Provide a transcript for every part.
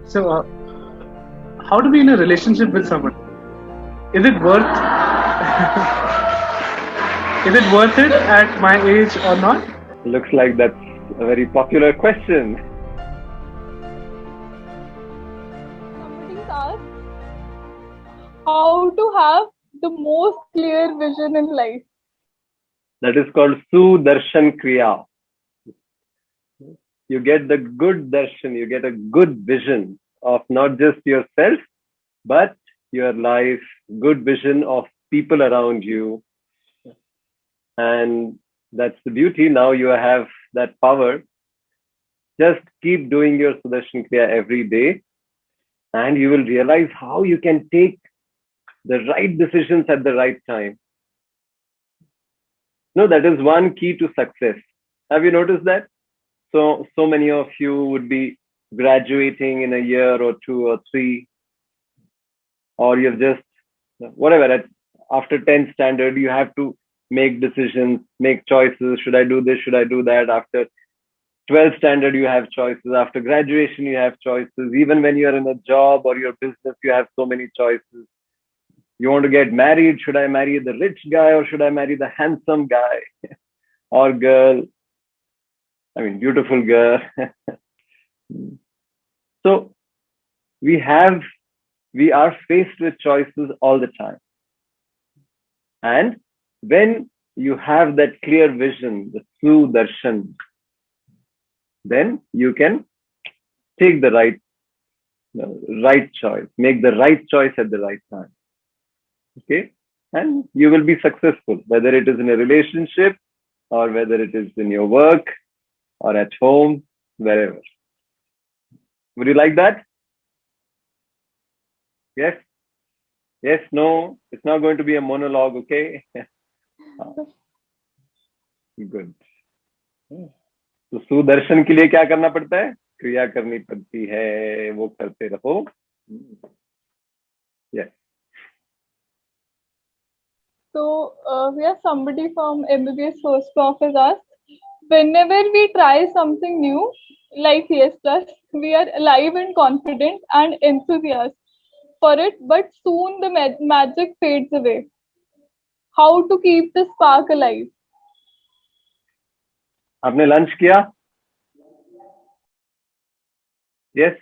So, how to be in a relationship with someone? Is it worth? Is it worth it at my age or not? Looks like that's a very popular question. Somebody's asked how to have the most clear vision in life. That is called Sudarshan Kriya. You get the good darshan, you get a good vision of not just yourself, but your life, good vision of people around you. And that's the beauty. Now you have that power. Just keep doing your Sudarshan Kriya every day, and you will realize how you can take the right decisions at the right time. No, that is one key to success. Have you noticed that? So many of you would be graduating in a year or two or three, or you've just whatever after 10th standard you have to make decisions, make choices. Should I do this? Should I do that? After 12th standard you have choices. After graduation you have choices. Even when you're in a job or your business, you have so many choices. You want to get married? Should I marry the rich guy or should I marry the handsome guy or girl? I mean, beautiful girl. So we are faced with choices all the time. And when you have that clear vision, the true darshan, then you can take the right choice, make the right choice at the right time. Okay. And you will be successful, whether it is in a relationship or whether it is in your work or at home, wherever. Would you like that? Yes? Yes, no? It's not going to be a monologue, okay? Good. तो सुदर्शन के लिए क्या करना पड़ता है? क्रिया करनी पड़ती है, वो करते रहो. Yes. So, we have somebody from MBBS First Prof has asked, whenever we try something new, like Fiestas, we are alive and confident and enthusiastic for it, but soon the magic fades away. How to keep the spark alive? आपने lunch किया? Yes.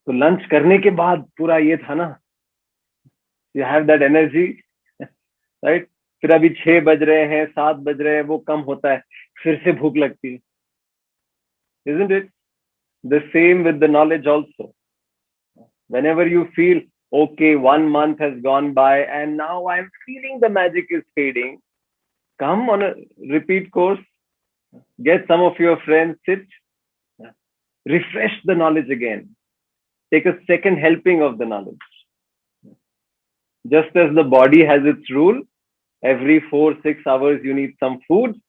तो lunch करने के बाद पूरा ये था ना, you have that energy, right? फिर अभी 6 बज रहे हैं, 7 बज रहे हैं, वो कम होता है, फिर से भूख लगती है. Isn't it? The same with the knowledge also. Whenever you feel, okay, 1 month has gone by and now I'm feeling the magic is fading, come on a repeat course, get some of your friends, sit, refresh the knowledge again. Take a second helping of the knowledge. Just as the body has its rule, every 4-6 hours you need some food.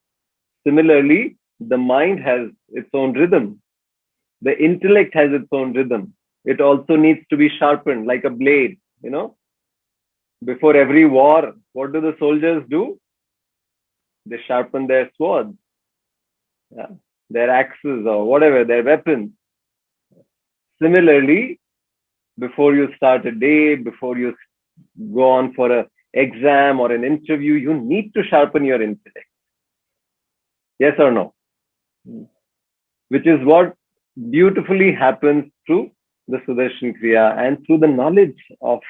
Similarly, the mind has its own rhythm. The intellect has its own rhythm. It also needs to be sharpened like a blade, you know. Before every war, what do the soldiers do? They sharpen their swords, yeah, their axes or whatever, their weapons. Similarly, before you start a day, before you go on for an exam or an interview, you need to sharpen your intellect. Yes or no? Which is what beautifully happens through the Sudarshan Kriya and through the knowledge of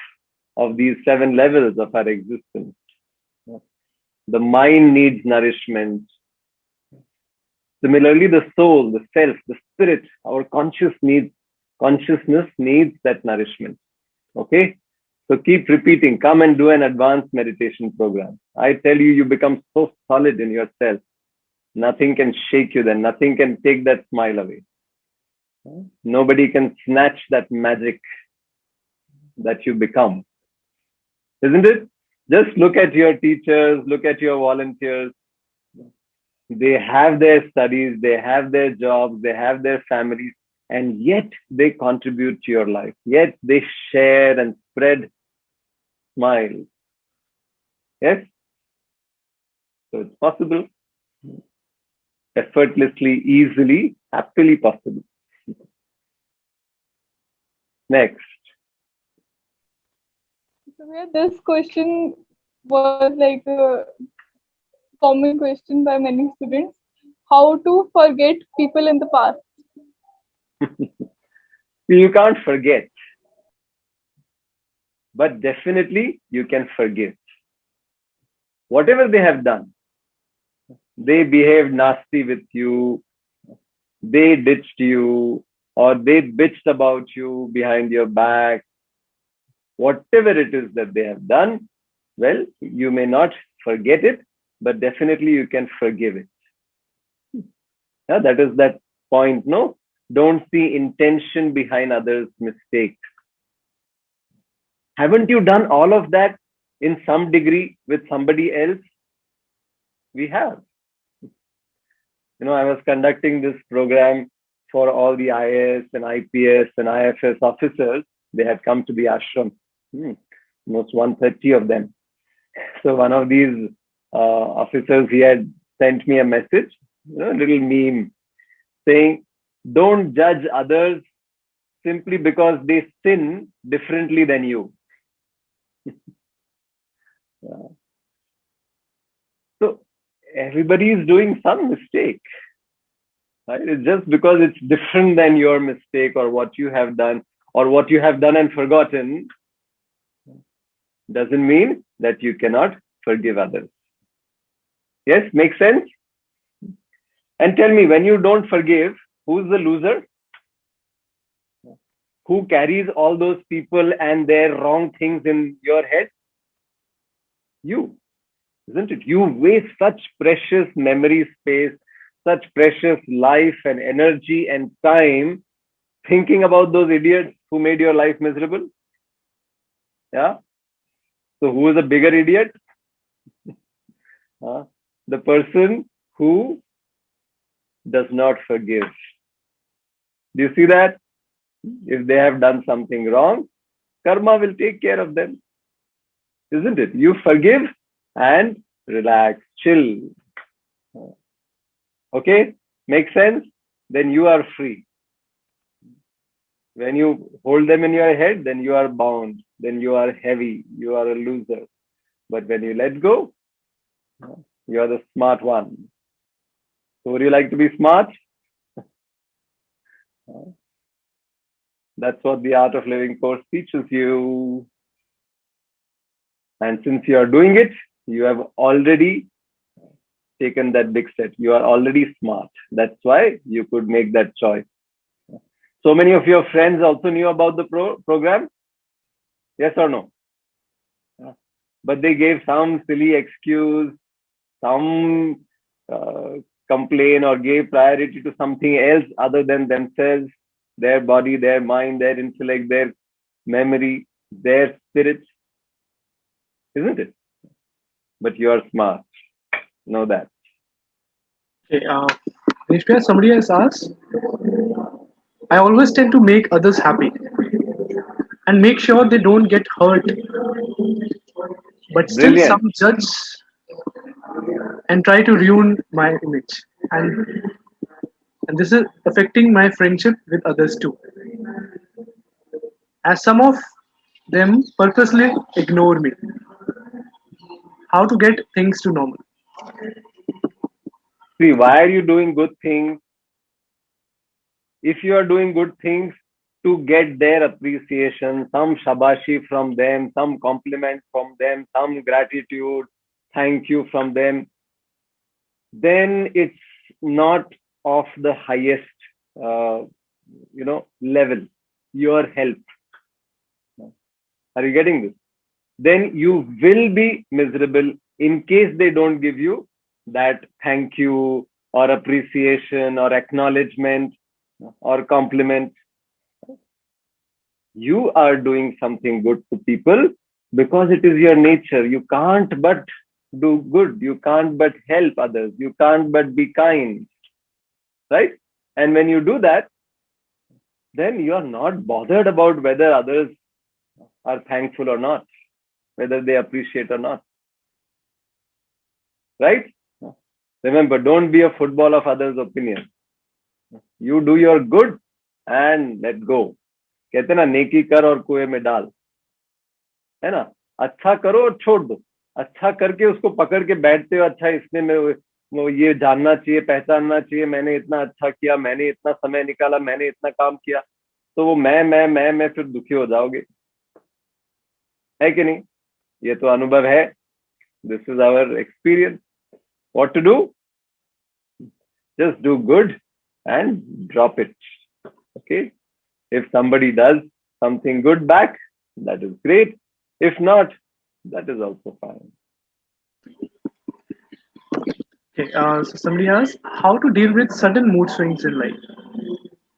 these 7 levels of our existence. The mind needs nourishment. Similarly, the soul, the self, the spirit, our consciousness needs that nourishment. Okay? So keep repeating. Come and do an advanced meditation program. I tell you, you become so solid in yourself. Nothing can shake you then. Nothing can take that smile away. Nobody can snatch that magic that you become. Isn't it? Just look at your teachers, look at your volunteers. They have their studies, they have their jobs, they have their families, and yet they contribute to your life. Yet they share and spread smiles. Yes? So it's possible. Effortlessly, easily, happily possible. Next. So yeah, this question was like a common question by many students. How to forget people in the past? You can't forget, but definitely you can forgive. Whatever they have done, they behaved nasty with you, they ditched you, or they bitched about you behind your back, whatever it is that they have done, well, you may not forget it, but definitely you can forgive it. Yeah, that is that point, no? Don't see intention behind others' mistakes. Haven't you done all of that in some degree with somebody else? We have. I was conducting this program for all the IAS and IPS and IFS officers. They had come to the ashram, almost 130 of them. So one of these officers, he had sent me a message, a little meme saying, don't judge others simply because they sin differently than you. Yeah. So everybody is doing some mistake. Right? It's just because it's different than your mistake or what you have done or what you have done and forgotten doesn't mean that you cannot forgive others. Yes, makes sense? And tell me, when you don't forgive, who's the loser? Who carries all those people and their wrong things in your head? You, isn't it? You waste such precious memory space, such precious life and energy and time thinking about those idiots who made your life miserable. Yeah. So who is a bigger idiot? The person who does not forgive. Do you see that? If they have done something wrong, karma will take care of them. Isn't it? You forgive and relax, chill. Okay? Make sense? Then you are free. When you hold them in your head, then you are bound. Then you are heavy. You are a loser. But when you let go, you are the smart one. So would you like to be smart? That's what the Art of Living course teaches you. And since you are doing it, you have already taken that big step. You are already smart. That's why you could make that choice. So many of your friends also knew about the program? Yes or no? But they gave some silly excuse, some complaint or gave priority to something else other than themselves, their body, their mind, their intellect, their memory, their spirit. Isn't it? But you are smart. Know that. Okay, Nishpriya, somebody has asked, I always tend to make others happy and make sure they don't get hurt. But still, some Brilliant. judge and try to ruin my image. And this is affecting my friendship with others too. As some of them purposely ignore me. How to get things to normal? See, why are you doing good things? If you are doing good things to get their appreciation, some shabashi from them, some compliment from them, some gratitude, thank you from them, then it's not of the highest, level. Your help. Are you getting this? Then you will be miserable in case they don't give you that thank you or appreciation or acknowledgement or compliment. You are doing something good to people because it is your nature. You can't but do good. You can't but help others. You can't but be kind. Right? And when you do that, then you are not bothered about whether others are thankful or not, whether they appreciate or not. Right? Remember, don't be a football of others' opinion. You do your good and let go. कहते ना, नेकी कर और कुएं में डाल, है ना। अच्छा करो और छोड़ दो, अच्छा करके उसको पकड़ के बैठते हो, अच्छा इसने में वो ये जानना चाहिए, पहचानना चाहिए, मैंने इतना अच्छा किया, मैंने इतना समय निकाला, मैंने इतना काम किया, तो वो मैं फिर दुखी हो जाओगे, है कि नहीं। ये तो अनुभव है, this is our experience. What to do? Just do good and drop it. Okay, if somebody does something good back, that is great. If not, that is also fine. Okay, so somebody asks how to deal with sudden mood swings in life,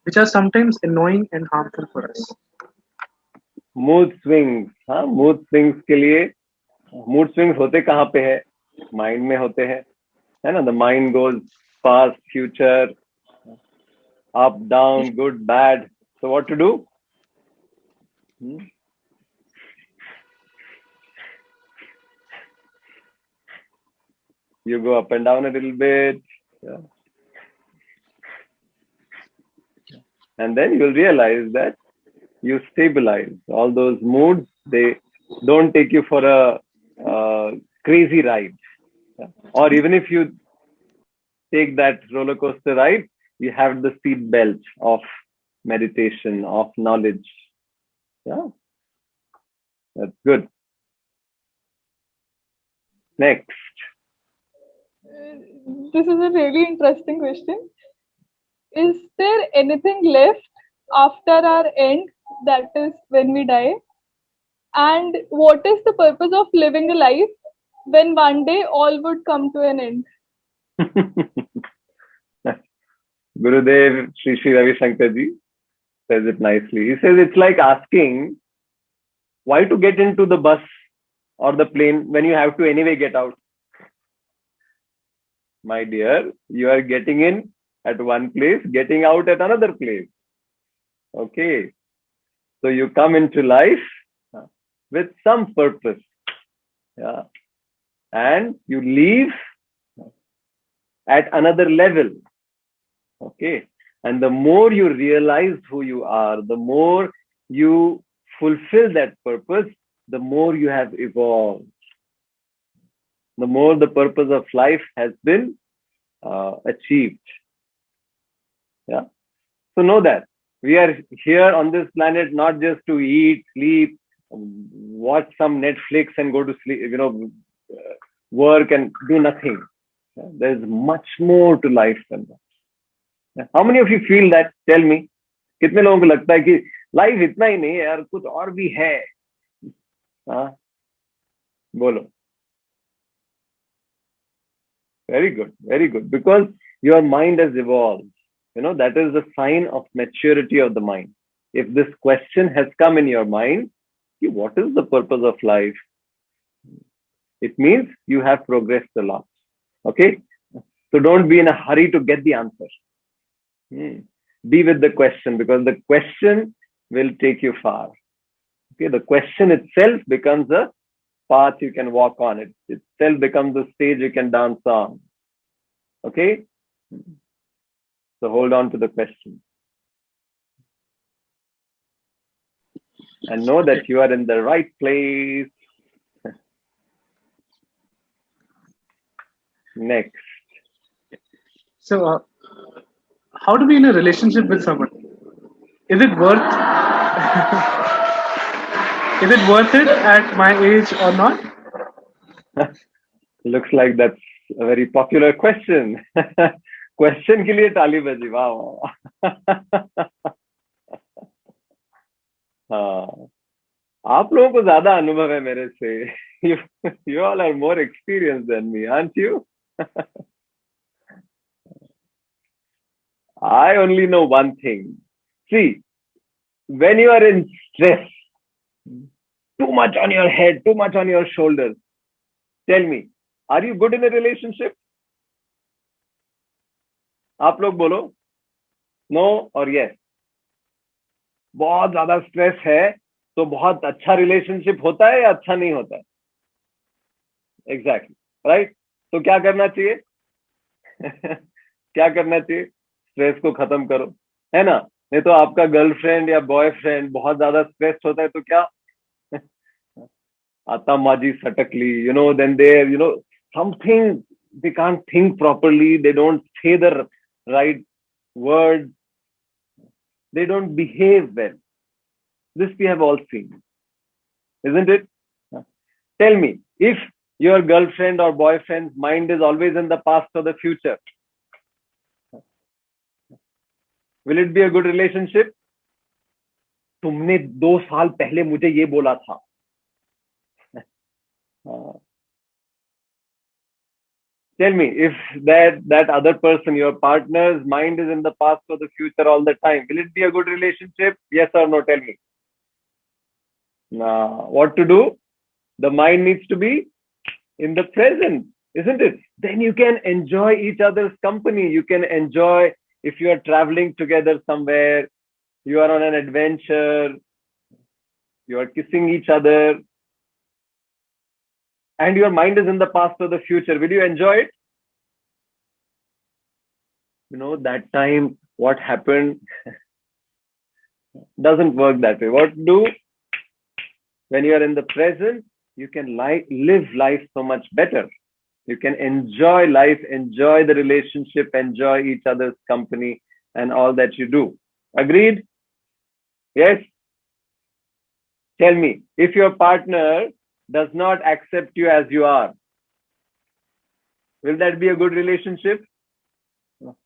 which are sometimes annoying and harmful for us. Mood swings, हाँ, mood swings के लिए, mood swings होते कहाँ पे है? Mind में होते हैं, है ना. The mind goes past, future, up, down, good, bad. So what to do? You go up and down a little bit, yeah. And then you'll realize that you stabilize. All those moods, they don't take you for a crazy ride. Yeah. Or even if you take that roller coaster ride, you have the seat belt of meditation, of knowledge. Yeah, that's good. Next. This is a really interesting question. Is there anything left after our end, that is when we die? And what is the purpose of living a life when one day all would come to an end? Gurudev Sri Ravi Shankar ji says it nicely. He says it's like asking why to get into the bus or the plane when you have to anyway get out. My dear, you are getting in at one place, getting out at another place. Okay. So you come into life with some purpose. Yeah. And you leave at another level. Okay. And the more you realize who you are, the more you fulfill that purpose, the more you have evolved. The more the purpose of life has been achieved. Yeah. So know that we are here on this planet not just to eat, sleep, watch some Netflix and go to sleep, work and do nothing. Yeah. There's much more to life than that. Yeah. How many of you feel that? Tell me. कितने लोगों को लगता है कि life इतना ही नहीं है यार, कुछ और भी है? हाँ, बोलो. Very good, very good. Because your mind has evolved. That is the sign of maturity of the mind. If this question has come in your mind, what is the purpose of life? It means you have progressed a lot. Okay? So don't be in a hurry to get the answer. Be with the question, because the question will take you far. Okay? The question itself becomes a path you can walk on. It itself becomes a stage you can dance on. Okay? So hold on to the question. And know that you are in the right place. Next. So, how to be in a relationship with someone? Is it worth? Is it worth it at my age or not? Looks like that's a very popular question. Question के लिए ताली बजी. Wow. हाँ, आप लोगों को ज्यादा अनुभव है मेरे से. You all are more experienced than me, aren't you? I only know one thing. See, when you are in stress, too much on your head, too much on your shoulders, tell me, are you good in a relationship? आप लोग बोलो, no और yes. बहुत ज्यादा stress है तो बहुत अच्छा रिलेशनशिप होता है या अच्छा नहीं होता है? Exactly, right. तो क्या करना चाहिए? क्या करना चाहिए? स्ट्रेस को खत्म करो, है ना. नहीं तो आपका गर्लफ्रेंड या बॉयफ्रेंड बहुत ज्यादा स्ट्रेस्ड होता है तो क्या, आता माजी सटकली, then they, something, they can't think properly, they don't say the right words, they don't behave well. This we have all seen, isn't it? Tell me, if your girlfriend or boyfriend's mind is always in the past or the future, will it be a good relationship? तुमने 2 साल पहले मुझे ये बोला था. Tell me, if that other person, your partner's mind is in the past or the future all the time, will it be a good relationship? Yes or no? Tell me. Now, what to do? The mind needs to be in the present, isn't it? Then you can enjoy each other's company. You can enjoy if you are traveling together somewhere, you are on an adventure, you are kissing each other, and your mind is in the past or the future. Will you enjoy it? That time, what happened doesn't work that way. What to do? When you are in the present, you can live life so much better. You can enjoy life, enjoy the relationship, enjoy each other's company and all that you do. Agreed? Yes? Tell me, if your partner does not accept you as you are, will that be a good relationship?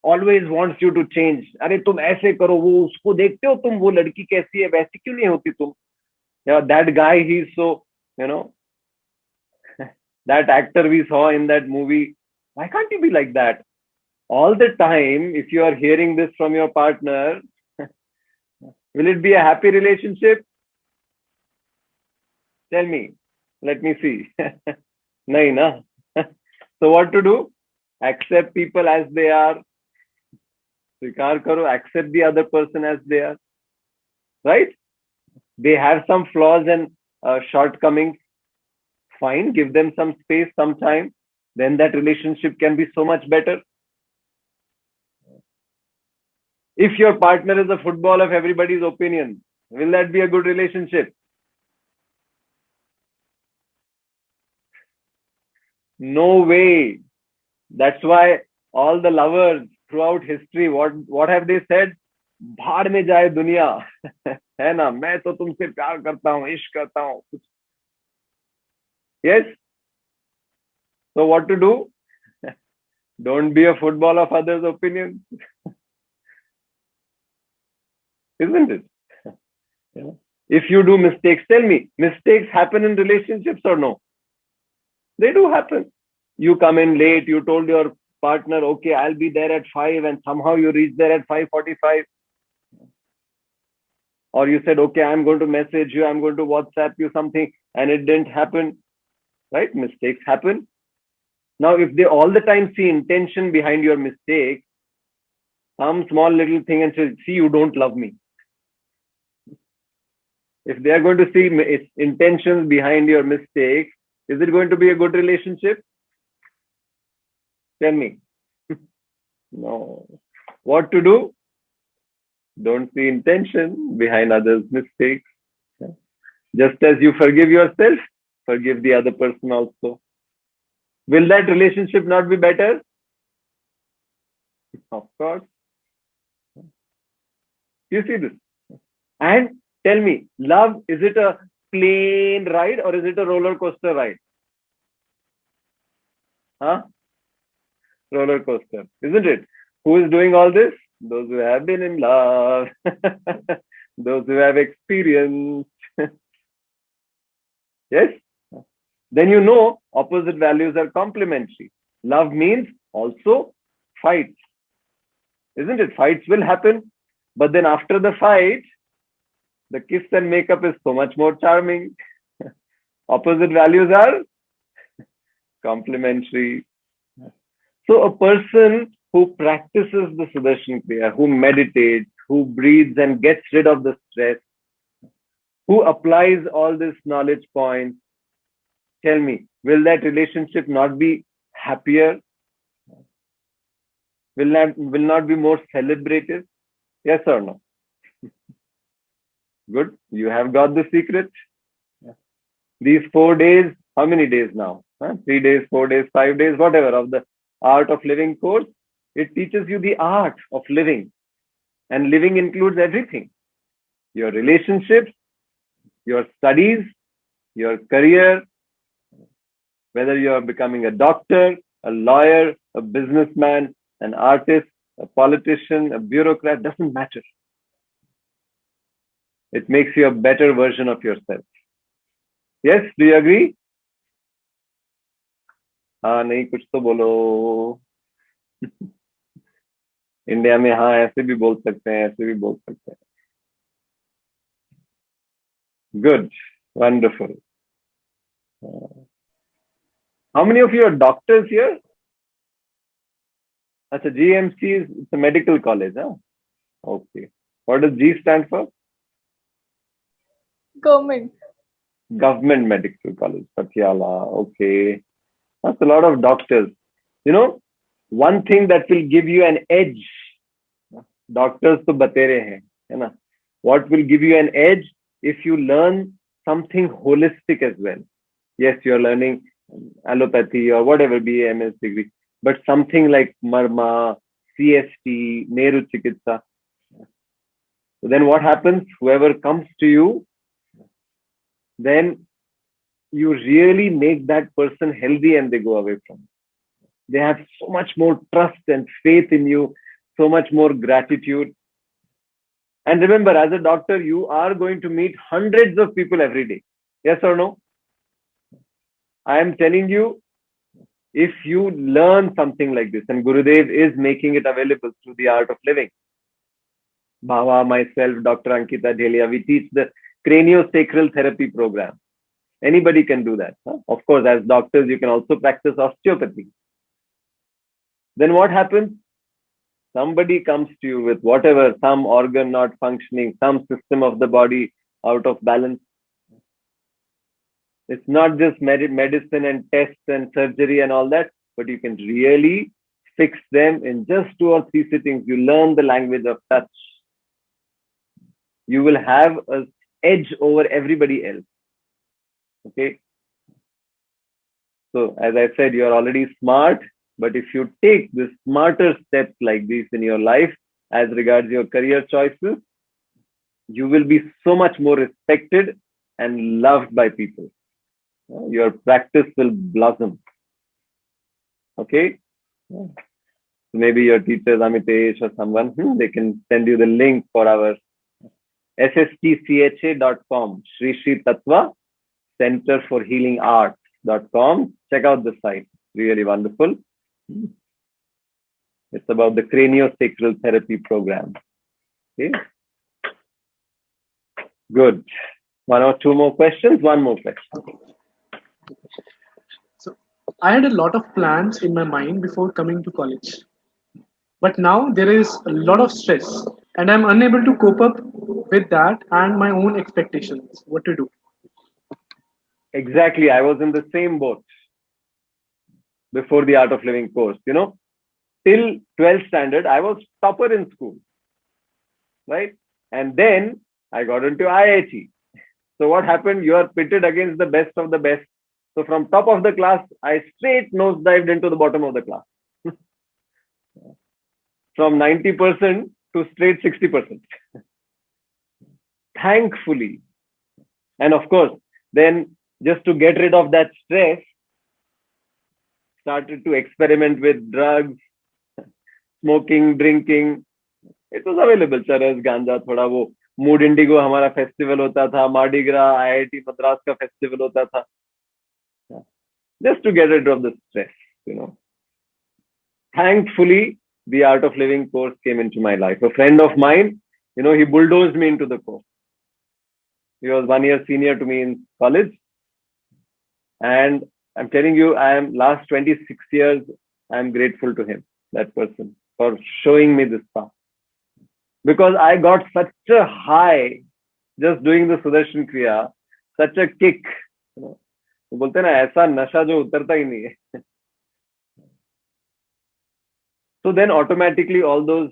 Always wants you to change. अरे तुम ऐसे करो, वो उसको देखते हो तुम, वो लड़की कैसी है, वैसी क्यों नहीं होती तुम? That guy, he's so, that actor we saw in that movie, why can't you be like that? All the time, if you are hearing this from your partner, will it be a happy relationship? Tell me. Let me see. Nahi na. So what to do? Accept people as they are. Sweekar karo, accept the other person as they are. Right? They have some flaws and shortcomings. Fine, give them some space, some time. Then that relationship can be so much better. If your partner is a football of everybody's opinion, will that be a good relationship? No way. That's why all the lovers throughout history, what have they said? भाड़ में जाए दुनिया, है ना, मैं तो तुमसे प्यार करता हूँ, इश्क करता हूँ. Yes? So what to do? Don't be a football of others' opinions. Isn't it? If you do mistakes, tell me, mistakes happen in relationships or no? They do happen. You come in late, you told your partner, okay, I'll be there at 5, and somehow you reach there at 5:45. Or you said, okay, I'm going to message you, I'm going to WhatsApp you something, and it didn't happen. Right? Mistakes happen. Now, if they all the time see intention behind your mistake, some small little thing, and say, see, you don't love me. If they are going to see intentions behind your mistakes, is it going to be a good relationship? Tell me. No. What to do? Don't see intention behind others' mistakes. Just as you forgive yourself, forgive the other person also. Will that relationship not be better? Of course. You see this? And tell me, love, is it a plane ride or is it a roller coaster ride? Huh? Roller coaster, isn't it? Who is doing all this? Those who have been in love, those who have experienced. Yes? Then you know opposite values are complementary. Love means also fights, isn't it? Fights will happen, but then after the fight, the kiss and makeup is so much more charming. Opposite values are complementary. So a person who practices the Sudarshan Kriya, who meditates, who breathes and gets rid of the stress, who applies all these knowledge points, tell me, will that relationship not be happier? Will not be more celebrated? Yes or no? Good. You have got the secret. These 4 days, how many days now? 3 days, 4 days, 5 days, whatever, of the Art of Living course, it teaches you the art of living. And living includes everything: your relationships, your studies, your career, whether you are becoming a doctor, a lawyer, a businessman, an artist, a politician, a bureaucrat, doesn't matter. It makes you a better version of yourself. Yes, do you agree? हाँ नहीं कुछ तो बोलो. India में हाँ ऐसे भी बोल सकते हैं, ऐसे भी बोल सकते हैं. Good, wonderful. How many of you are doctors here? That's a GMC is it's a medical college, huh? Okay. What does G stand for? Government. Government Medical College, Patiala. Okay. That's a lot of doctors. You know, one thing that will give you an edge. Doctors to batere hain, hai na? What will give you an edge if you learn something holistic as well? Yes, you're learning allopathy or whatever, BAMS degree, but something like Marma, CST, Nehru Chikitsa. So then what happens? Whoever comes to you, then you really make that person healthy and they go away from you. They have so much more trust and faith in you, so much more gratitude. And remember, as a doctor, you are going to meet hundreds of people every day. Yes or no? I am telling you, if you learn something like this, and Gurudev is making it available through the Art of Living. Bhava, myself, Dr. Ankita Delia, we teach the craniosacral therapy program. Anybody can do that. Huh? Of course, as doctors, you can also practice osteopathy. Then what happens? Somebody comes to you with whatever, some organ not functioning, some system of the body out of balance. It's not just medicine and tests and surgery and all that, but you can really fix them in just 2 or 3 sittings. You learn the language of touch. You will have an edge over everybody else. Okay. So as I said, you are already smart, but if you take the smarter steps like these in your life as regards your career choices, you will be so much more respected and loved by people. Your practice will blossom. Okay. Maybe your teachers, Amitesh or someone, they can send you the link for our sstcha.com, Shri Shri Tattva Center for Healing Arts.com. Check out the site. Really wonderful. It's about the craniosacral therapy program. Okay. Good. 1 or 2 more questions. 1 more question. So I had a lot of plans in my mind before coming to college. But now there is a lot of stress and I'm unable to cope up with that and my own expectations. What to do? Exactly. I was in the same boat before the Art of Living course. You know, till 12th standard, I was topper in school. Right? And then I got into IIT. So what happened? You are pitted against the best of the best. So from top of the class, I straight nosedived into the bottom of the class. From 90% to straight 60%. Thankfully. And of course, then just to get rid of that stress, started to experiment with drugs, smoking, drinking. It was available. Charas, ganja, thoda wo Mood Indigo हमारा festival होता था, Mardi Gras, IIT Madras का festival होता था. Just to get rid of the stress, you know. Thankfully, the Art of Living course came into my life. A friend of mine, you know, he bulldozed me into the course. He was 1 year senior to me in college. And I'm telling you, I am last 26 years, I'm grateful to him, that person, for showing me this path. Because I got such a high just doing the Sudarshan Kriya, such a kick. You know, बोलते ना ऐसा नशा जो उतरता ही नहीं है. So then automatically all those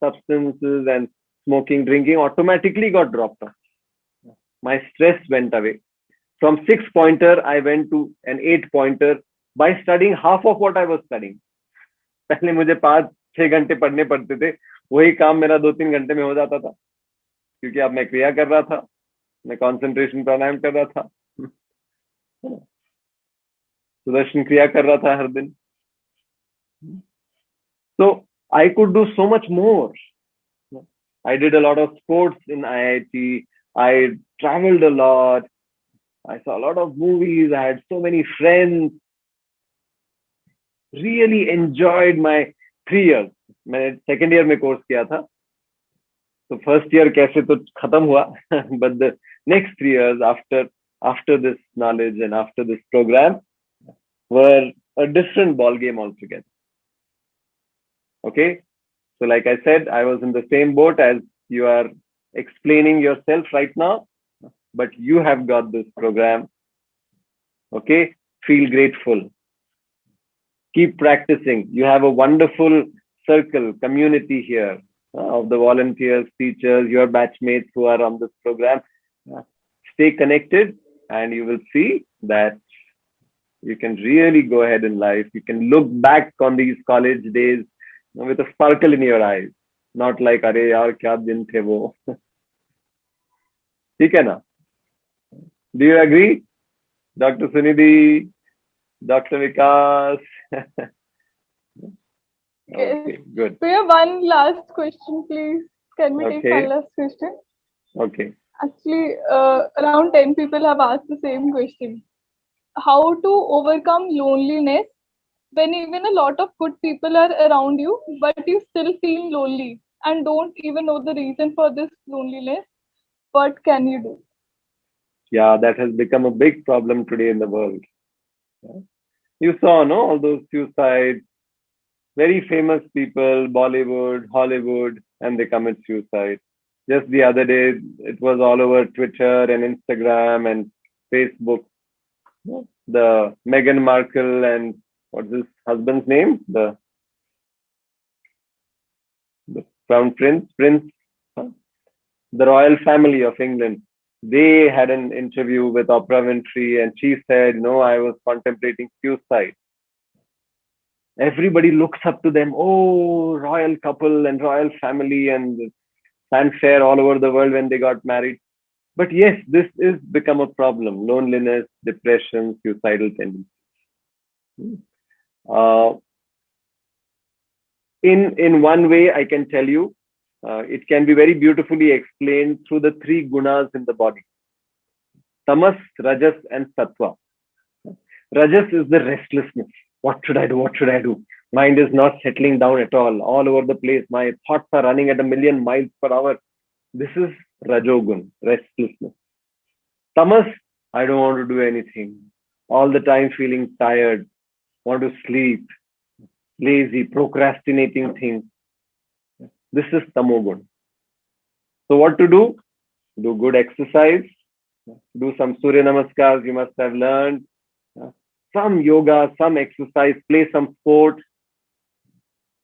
substances and smoking, drinking automatically got dropped off. My stress went away. From 6-pointer, I went to an 8-pointer by studying half of what I was studying. पहले मुझे 5-6 घंटे पढ़ने पड़ते थे, वही काम मेरा 2-3 घंटे में हो जाता था, क्योंकि अब मैं क्रिया कर रहा था, मैं कंसंट्रेशन प्राणायाम कर रहा था, सुदर्शन क्रिया कर रहा था हर दिन. So I could do so much more. I did a lot of sports in IIT. I traveled a lot. I saw a lot of movies. I had so many friends. Really enjoyed my 3 years. मैंने second year में course किया था. So first year कैसे तो खत्म हुआ, but the next 3 years after this knowledge and after this program were a different ball game altogether. Okay, so like I said, I was in the same boat as you are explaining yourself right now, but you have got this program. Okay, feel grateful. Keep practicing. You have a wonderful circle, community here of the volunteers, teachers, your batchmates who are on this program. Stay connected and you will see that you can really go ahead in life. You can look back on these college days with a sparkle in your eyes, not like अरे यार क्या दिन थे वो. ठीक है ना? Do you agree, Dr. Sunidhi, Dr. Vikas? Okay, good. We have one last question, please. Can we take Okay. one last question? Okay. Actually, around 10 people have asked the same question. How to overcome loneliness when even a lot of good people are around you, but you still feel lonely and don't even know the reason for this loneliness? What can you do? Yeah, that has become a big problem today in the world. You saw, no, all those suicides, very famous people, Bollywood, Hollywood, and they commit suicide. Just the other day, it was all over Twitter and Instagram and Facebook. The Meghan Markle and what's his husband's name? The Crown Prince, the royal family of England. They had an interview with Oprah Winfrey and she said, no, I was contemplating suicide. Everybody looks up to them. Oh, royal couple and royal family and fanfare all over the world when they got married. But yes, this is become a problem. Loneliness, depression, suicidal tendencies. In one way, I can tell you, it can be very beautifully explained through the 3 gunas in the body. Tamas, Rajas, and Sattva. Rajas is the restlessness. What should I do? What should I do? Mind is not settling down at all over the place. My thoughts are running at 1,000,000 miles per hour. This is Rajogun, restlessness. Tamas, I don't want to do anything. All the time feeling tired, want to sleep, lazy, procrastinating things. This is Tamogun. So what to do? Do good exercise. Do some Surya Namaskars you must have learned. Some yoga, some exercise, play some sport.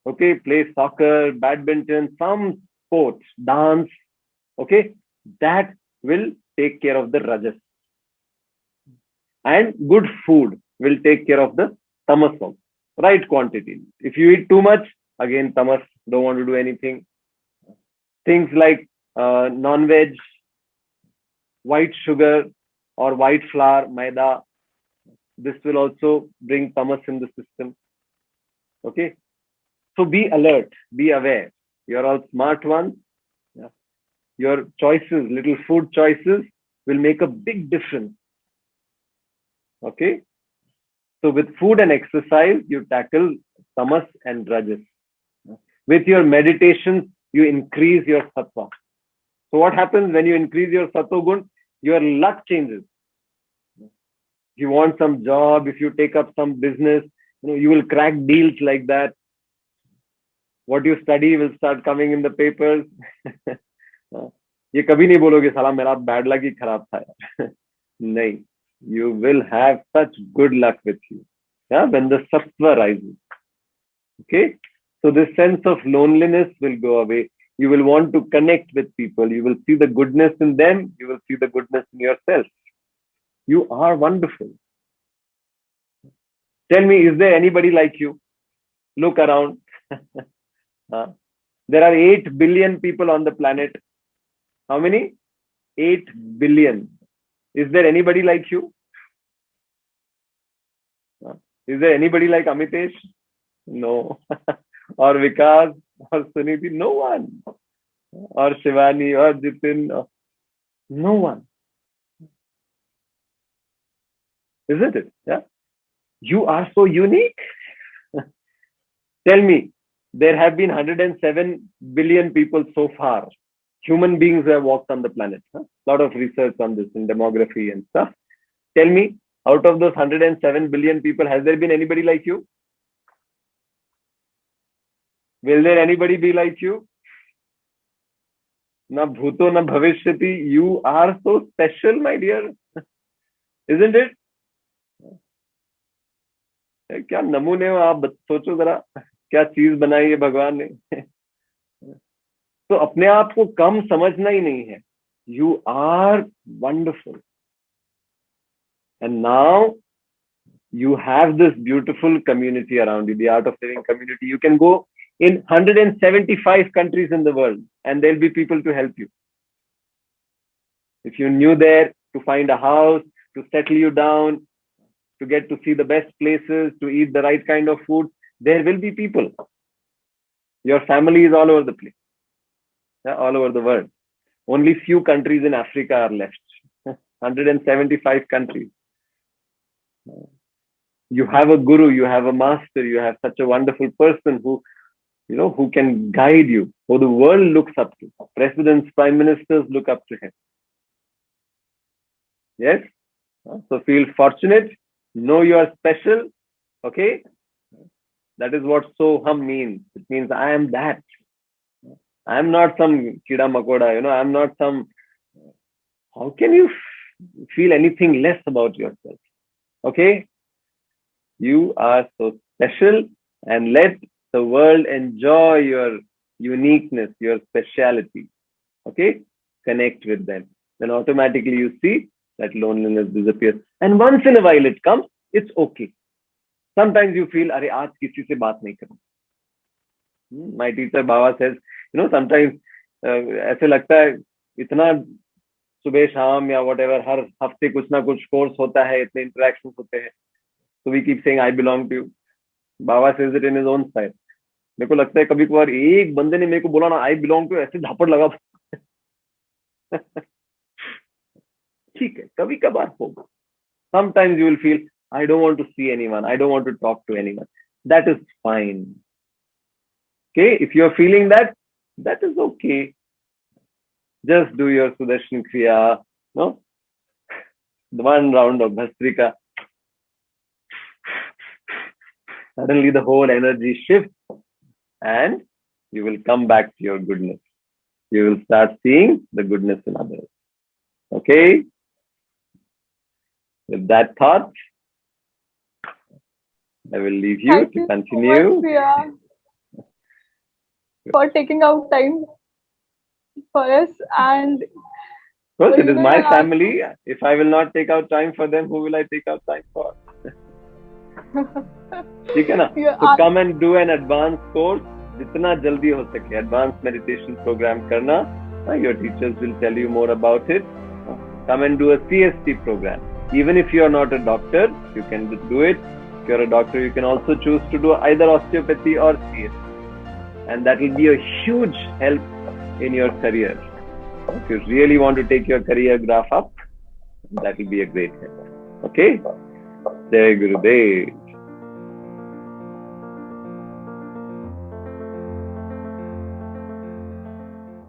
Okay, play soccer, badminton, some sports, dance. Okay, that will take care of the Rajas. And good food will take care of the Tamas also. Right quantity. If you eat too much, again Tamas, don't want to do anything. Things like non-veg, white sugar or white flour, maida, this will also bring tamas in the system. Okay, so be alert, be aware. You're all smart ones. Yeah. Your choices, little food choices, will make a big difference. Okay, so with food and exercise, you tackle tamas and rajas. With your meditations, you increase your sattva. So what happens when you increase your sattva gun? Your luck changes. If you want some job, if you take up some business, you will crack deals like that. What you study will start coming in the papers. ये कभी नहीं बोलोगे साला मेरा bad luck ही खराब था यार. नहीं, you will have such good luck with you. Yeah, when the sattva rises. Okay, so this sense of loneliness will go away. You will want to connect with people. You will see the goodness in them. You will see the goodness in yourself. You are wonderful. Tell me, is there anybody like you? Look around. There are 8 billion people on the planet. How many? 8 billion. Is there anybody like you? Is there anybody like Amitesh? No. Or Vikas or Suniti? No one. Or Shivani or Jitin? No one. Isn't it? Yeah. You are so unique. Tell me, there have been 107 billion people so far. Human beings who have walked on the planet. A lot of research on this in demography and stuff. Tell me, out of those 107 billion people, has there been anybody like you? Will there anybody be like you? Na bhuto na bhavishyati. You are so special, my dear. Isn't it? क्या नमूने हो आप, सोचो जरा क्या चीज बनाई है भगवान ने. तो अपने आप को कम समझना ही नहीं है. You are wonderful. And now you have this beautiful community around you, the Art of Living community. You can go in 175 countries in the world and there'll be people to help you. If you're new there, to find a house, to settle you down, to get to see the best places, to eat the right kind of food, there will be people. Your family is all over the place, all over the world. Only few countries in Africa are left. 175 countries. You have a guru, you have a master, you have such a wonderful person who, who can guide you, who the world looks up to. Presidents, prime ministers look up to him. Yes? So feel fortunate. Know you are special. Okay? That is what Soham means. It means I am that. I am not some kida makoda, I am not some. How can you feel anything less about yourself? Okay? You are so special, and let the world enjoy your uniqueness, your speciality. Okay? Connect with them. Then automatically you see that loneliness disappears. And once in a while it comes, it's okay. Sometimes you feel, "Arey, aaj kisi se baat nahi karu." My teacher Baba says, sometimes ऐसे लगता है इतना सुबह शाम या whatever हर हफ्ते कुछ ना कुछ कोर्स होता है, इतने interactions होते हैं. So we keep saying, "I belong to you." Baba says it in his own style. मेरे को लगता है कभी कभार एक बंदे ने मेरे को बोला ना, "I belong to you," ऐसे झापड़ लगा. ठीक है, कभी कभार होगा. Sometimes you will feel, "I don't want to see anyone. I don't want to talk to anyone." That is fine. Okay, if you are feeling that, that is okay. Just do your Sudarshan Kriya, the one round of Bhastrika. Suddenly the whole energy shifts and you will come back to your goodness. You will start seeing the goodness in others. Okay? With that thought, I will leave you Thank to you continue. so much, Priya, for taking out time for us. And Of course, it is even my I- family. If I will not take out time for them, who will I take out time for? ठीक है ना? Yeah, So come and do an advanced course. जितना जल्दी हो सके, advanced meditation program करना. Your teachers will tell you more about it. Come and do a CST program. Even if you are not a doctor, you can do it. If you are a doctor, you can also choose to do either osteopathy or CST. And that will be a huge help in your career. If you really want to take your career graph up, that will be a great help. Okay? Jai Gurudev.